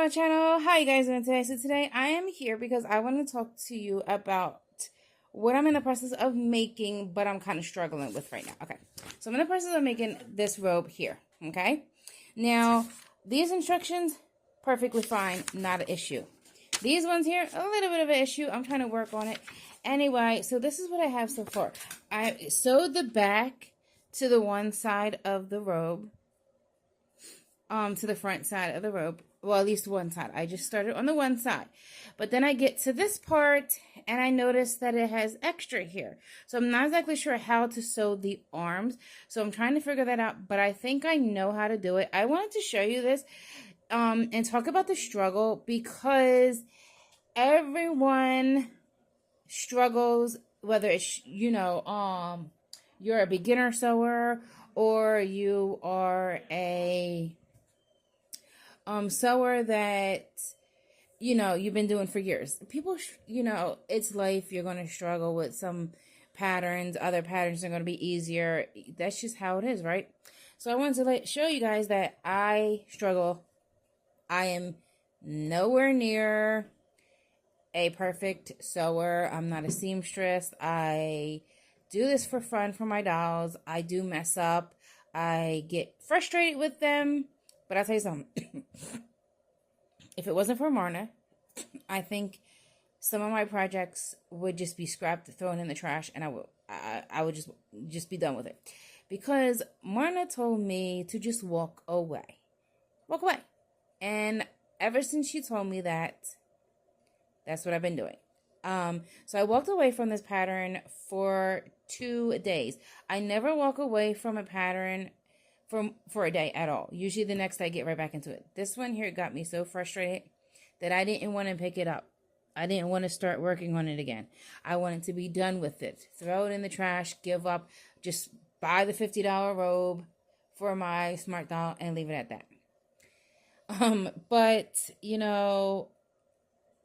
my channel. How you guys doing today? So today I am here because I want to talk to you about what I'm in the process of making, but I'm kind of struggling with right now. Okay, so I'm in the process of making this robe here. Okay, now these instructions, perfectly fine, not an issue. These ones here, a little bit of an issue. I'm trying to work on it. Anyway, so this is what I have so far. I sewed the back to the one side of the robe. To the front side of the robe. Well, at least one side. I just started on the one side. But then I get to this part and I notice that it has extra here. So I'm not exactly sure how to sew the arms. So I'm trying to figure that out, but I think I know how to do it. I wanted to show you this and talk about the struggle because everyone struggles, whether it's, you're a beginner sewer or you are a sewer that, you've been doing for years. People, it's life. You're going to struggle with some patterns. Other patterns are going to be easier. That's just how it is, right? So I wanted to show you guys that I struggle. I am nowhere near a perfect sewer. I'm not a seamstress. I do this for fun for my dolls. I do mess up. I get frustrated with them. But I'll tell you something. If it wasn't for Marna, I think some of my projects would just be scrapped, thrown in the trash, and I would just be done with it. Because Marna told me to just walk away. Walk away. And ever since she told me that, that's what I've been doing. So I walked away from this pattern for 2 days. I never walk away from a pattern for a day at all. Usually the next day I get right back into it. This one here got me so frustrated that I didn't want to pick it up. I didn't want to start working on it again. I wanted to be done with it. Throw it in the trash, give up, just buy the $50 robe for my smart doll and leave it at that. But,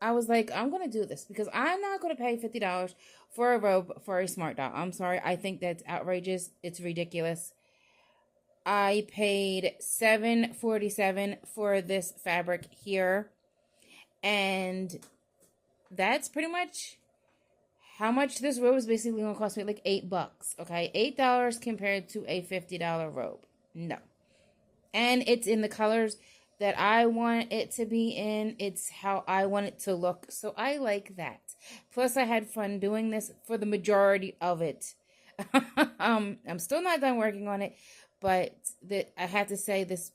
I was like, I'm going to do this because I'm not going to pay $50 for a robe for a smart doll. I'm sorry. I think that's outrageous. It's ridiculous. I paid $7.47 for this fabric here, and that's pretty much how much this robe is basically going to cost me, like $8, okay? $8 compared to a $50 robe. No. And it's in the colors that I want it to be in. It's how I want it to look, so I like that. Plus, I had fun doing this for the majority of it. I'm still not done working on it. But I have to say this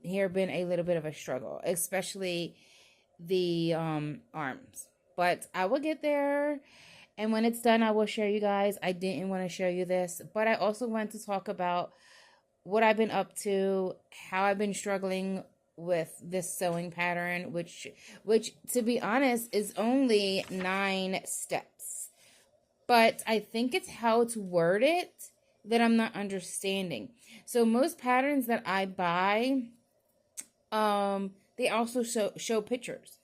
here been a little bit of a struggle, especially the arms. But I will get there, and when it's done, I will show you guys. I didn't want to show you this, but I also want to talk about what I've been up to, how I've been struggling with this sewing pattern, which to be honest is only 9 steps. But I think it's how to word it that I'm not understanding. So most patterns that I buy, they also show pictures.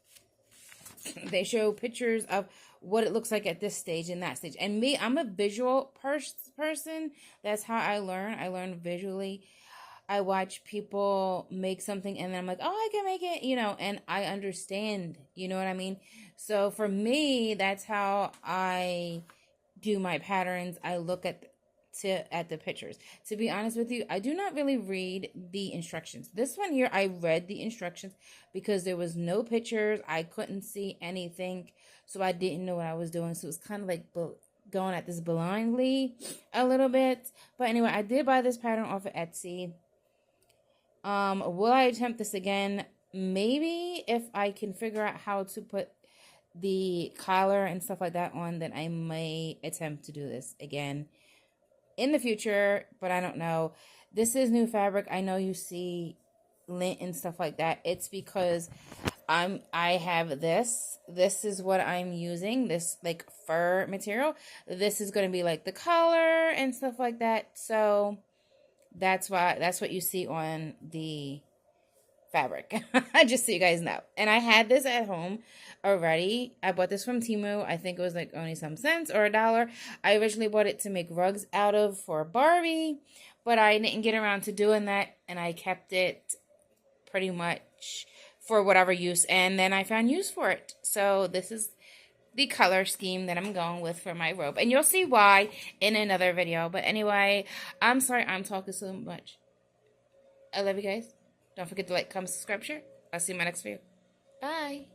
They show pictures of what it looks like at this stage and that stage. And me, I'm a visual person. That's how I learn. I learn visually. I watch people make something and then I'm like, oh, I can make it, and I understand, you know what I mean? So for me, that's how I do my patterns. I look at the pictures. To be honest with you, I do not really read the instructions. This one here, I read the instructions because there was no pictures. I couldn't see anything, so I didn't know what I was doing. So it was kind of like going at this blindly a little bit. But anyway, I did buy this pattern off of Etsy. Will I attempt this again? Maybe if I can figure out how to put the collar and stuff like that on, then I may attempt to do this again in the future, but I don't know. This is new fabric. I know you see lint and stuff like that. It's because I have this. This is what I'm using. This like fur material. This is going to be like the collar and stuff like that. So that's what you see on the fabric. Just so you guys know. And I had this at home already. I bought this from Temu. I think it was like only some cents or $1. I originally bought it to make rugs out of for Barbie, but I didn't get around to doing that, and I kept it pretty much for whatever use, and then I found use for it. So this is the color scheme that I'm going with for my robe, and you'll see why in another video. But anyway, I'm sorry I'm talking so much. I love you guys. Don't forget to like, comment, subscribe, share. I'll see you in my next video. Bye.